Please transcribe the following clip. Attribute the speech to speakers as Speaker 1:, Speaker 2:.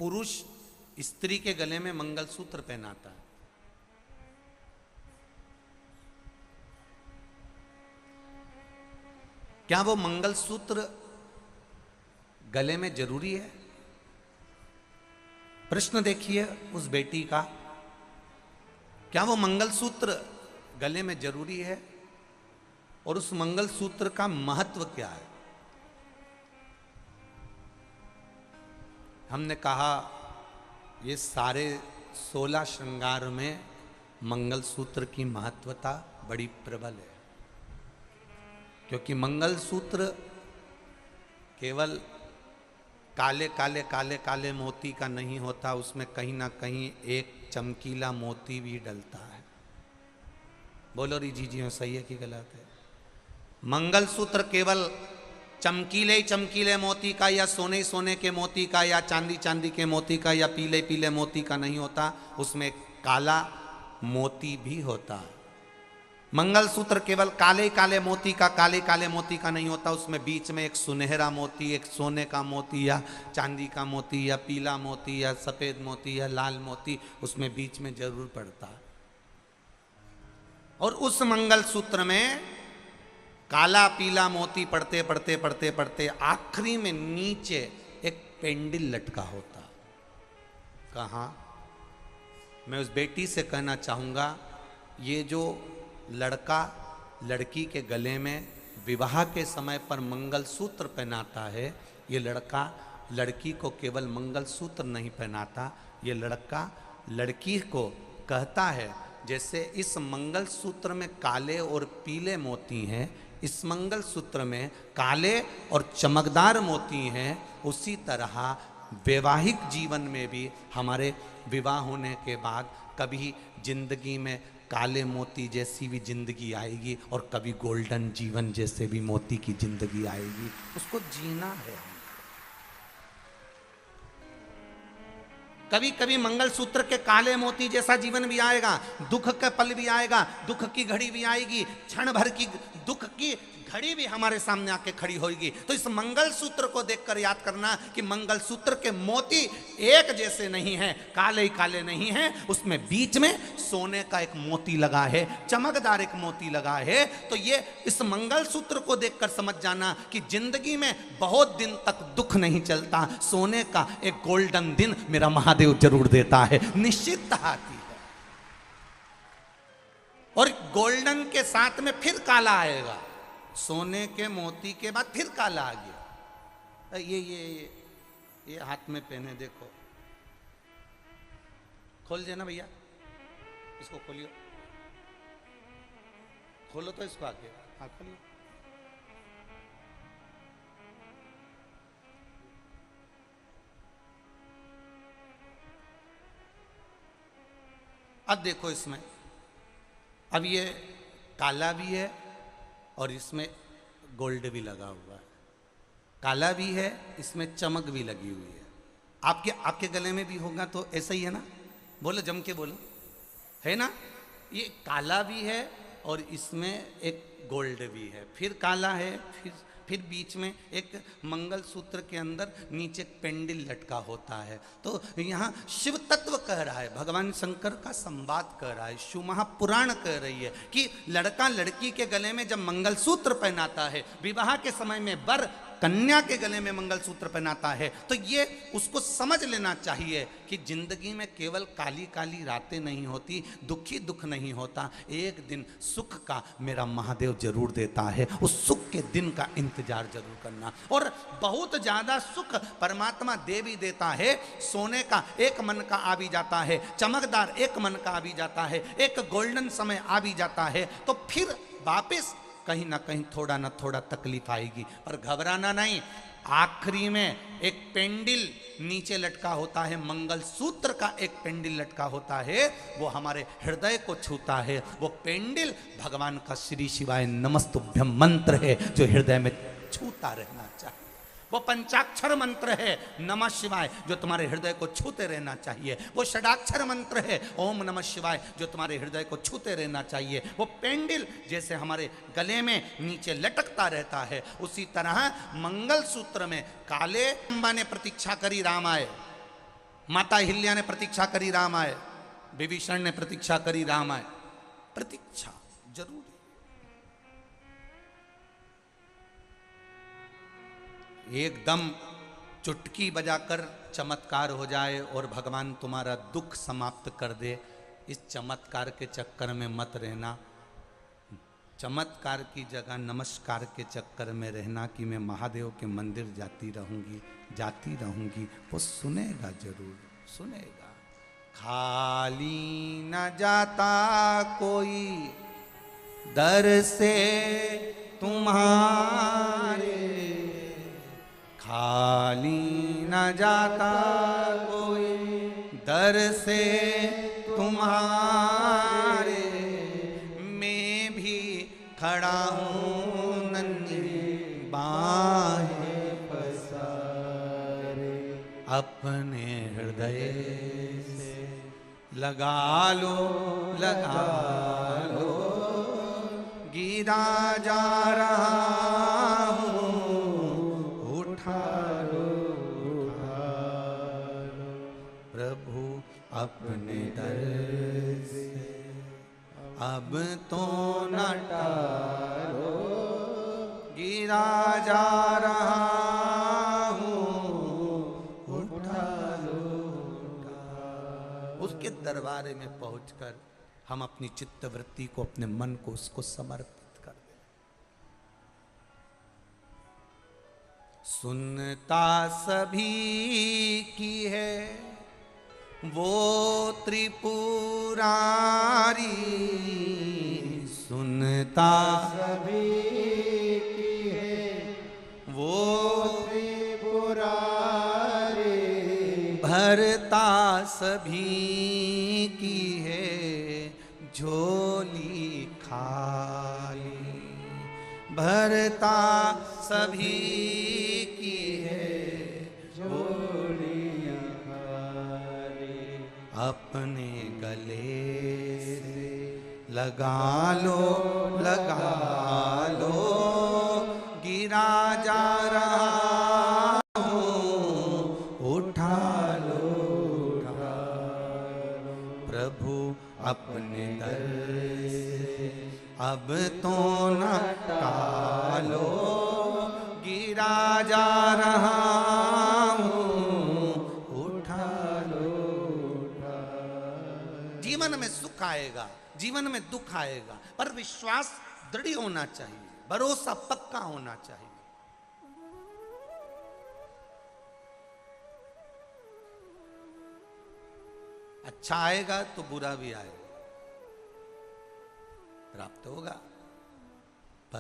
Speaker 1: पुरुष स्त्री के गले में मंगलसूत्र पहनाता है। क्या वो मंगलसूत्र गले में जरूरी है? प्रश्न देखिए उस बेटी का, क्या वो मंगलसूत्र गले में जरूरी है? और उस मंगलसूत्र का महत्व क्या है? हमने कहा ये सारे 16 श्रृंगार में मंगलसूत्र की महत्वता बड़ी प्रबल है, क्योंकि मंगलसूत्र केवल काले काले काले काले मोती का नहीं होता, उसमें कहीं ना कहीं एक चमकीला मोती भी डलता है। बोलो री जी सही है कि गलत है? मंगलसूत्र केवल चमकीले चमकीले मोती का या सोने सोने के मोती का या चांदी चांदी के मोती का या पीले पीले मोती का नहीं होता, उसमें काला मोती भी होता है। मंगलसूत्र केवल काले काले मोती का काले काले मोती का नहीं होता, उसमें बीच में एक सुनहरा मोती, एक सोने का मोती या चांदी का मोती या पीला मोती या सफेद मोती या लाल मोती उसमें बीच में जरूर पड़ता है। और उस मंगलसूत्र में काला पीला मोती पड़ते पड़ते पड़ते पड़ते आखिरी में नीचे एक पेंडिल लटका होता। कहाँ? मैं उस बेटी से कहना चाहूंगा, ये जो लड़का लड़की के गले में विवाह के समय पर मंगलसूत्र पहनाता है, ये लड़का लड़की को केवल मंगलसूत्र नहीं पहनाता, ये लड़का लड़की को कहता है जैसे इस मंगलसूत्र में काले और पीले मोती हैं, इस मंगलसूत्र में काले और चमकदार मोती हैं, उसी तरह वैवाहिक जीवन में भी हमारे विवाह होने के बाद कभी जिंदगी में काले मोती जैसी भी जिंदगी आएगी और कभी गोल्डन जीवन जैसे भी मोती की जिंदगी आएगी। उसको जीना है। कभी कभी मंगलसूत्र के काले मोती जैसा जीवन भी आएगा, दुख का पल भी आएगा, दुख की घड़ी भी आएगी, क्षण भर की दुख की घड़ी भी हमारे सामने आके खड़ी होगी। तो इस मंगलसूत्र को देखकर याद करना कि मंगलसूत्र के मोती एक जैसे नहीं हैं, काले काले नहीं हैं, उसमें बीच में सोने का एक मोती लगा है, चमकदार एक मोती लगा है। तो ये इस मंगलसूत्र को देखकर समझ जाना कि जिंदगी में बहुत दिन तक दुख नहीं चलता, सोने का एक गोल्डन दिन मेरा महादेव जरूर देता है, निश्चित आती है। और गोल्डन के साथ में फिर काला आएगा, सोने के मोती के बाद फिर काला आ गया। ये हाथ में पहने देखो, खोल देना भैया, इसको खोलियो, खोलो तो इसको आगे, हाँ खोलियो। अब देखो इसमें, अब ये काला भी है और इसमें गोल्ड भी लगा हुआ है, काला भी है, इसमें चमक भी लगी हुई है। आपके गले में भी होगा तो ऐसा ही है ना? बोलो, जम के बोलो, है ना? ये काला भी है और इसमें एक गोल्ड भी है, फिर काला है, फिर बीच में एक मंगलसूत्र के अंदर नीचे पेंडिल लटका होता है। तो यहाँ शिव तत्व कह रहा है, भगवान शंकर का संवाद कह रहा है, शिव महापुराण कह रही है कि लड़का लड़की के गले में जब मंगलसूत्र पहनाता है, विवाह के समय में वर कन्या के गले में मंगलसूत्र पहनाता है, तो ये उसको समझ लेना चाहिए कि जिंदगी में केवल काली काली रातें नहीं होती, दुखी दुख नहीं होता, एक दिन सुख का मेरा महादेव जरूर देता है। उस सुख के दिन का इंतजार जरूर करना। और बहुत ज्यादा सुख परमात्मा दे भी देता है, सोने का एक मन का आ भी जाता है, चमकदार एक मन का आ भी जाता है, एक गोल्डन समय आ भी जाता है, तो फिर वापिस कहीं ना कहीं थोड़ा ना थोड़ा तकलीफ आएगी, पर घबराना नहीं। आखिरी में एक पेंडिल नीचे लटका होता है, मंगलसूत्र का एक पेंडिल लटका होता है, वो हमारे हृदय को छूता है। वो पेंडिल भगवान का श्री शिवाय नमस्तुभ्यम मंत्र है, जो हृदय में छूता रहना चाहिए। वो पंचाक्षर मंत्र है नमः शिवाय, जो तुम्हारे हृदय को छूते रहना चाहिए। वो षडाक्षर मंत्र है ओम नमः शिवाय, जो तुम्हारे हृदय को छूते रहना चाहिए। वो पेंडिल जैसे हमारे गले में नीचे लटकता रहता है, उसी तरह मंगलसूत्र में काले अंबा ने प्रतीक्षा करी राम आए, माता हिल्या ने प्रतीक्षा करी राम आए, विभीषण ने प्रतीक्षा करी राम आए। प्रतीक्षा जरूरी। एकदम चुटकी बजाकर चमत्कार हो जाए और भगवान तुम्हारा दुख समाप्त कर दे, इस चमत्कार के चक्कर में मत रहना। चमत्कार की जगह नमस्कार के चक्कर में रहना कि मैं महादेव के मंदिर जाती रहूंगी। वो सुनेगा, जरूर सुनेगा। खाली न जाता कोई दर से तुम्हारे, खाली न जाता कोई दर से तुम्हारे। मैं भी खड़ा हूँ नन्ही बाहें पसारे, अपने हृदय से लगा लो गिरा जा रहा हूँ, उठा लो प्रभु अपने दर से, अब तो न टालो, गिरा जा रहा हूँ, उठा लो। उसके दरबार में पहुंचकर हम अपनी चित्त वृत्ति को, अपने मन को उसको समर्पित कर दें। सुनता सभी की है वो त्रिपुरारी, सुनता सभी की है वो त्रिपुरारी, भरता सभी की है झोली खाली, भरता सभी की है झोली खाली। अपने गले से लगा लो गिरा जा रहा हूँ, उठा लो प्रभु अपने दर से, अब तो न टालो, गिरा जा रहा हूँ, उठा लो। जीवन में सुख आएगा, जीवन में दुख आएगा, पर विश्वास दृढ़ होना चाहिए, भरोसा पक्का होना चाहिए। अच्छा आएगा तो बुरा भी आएगा, प्राप्त होगा।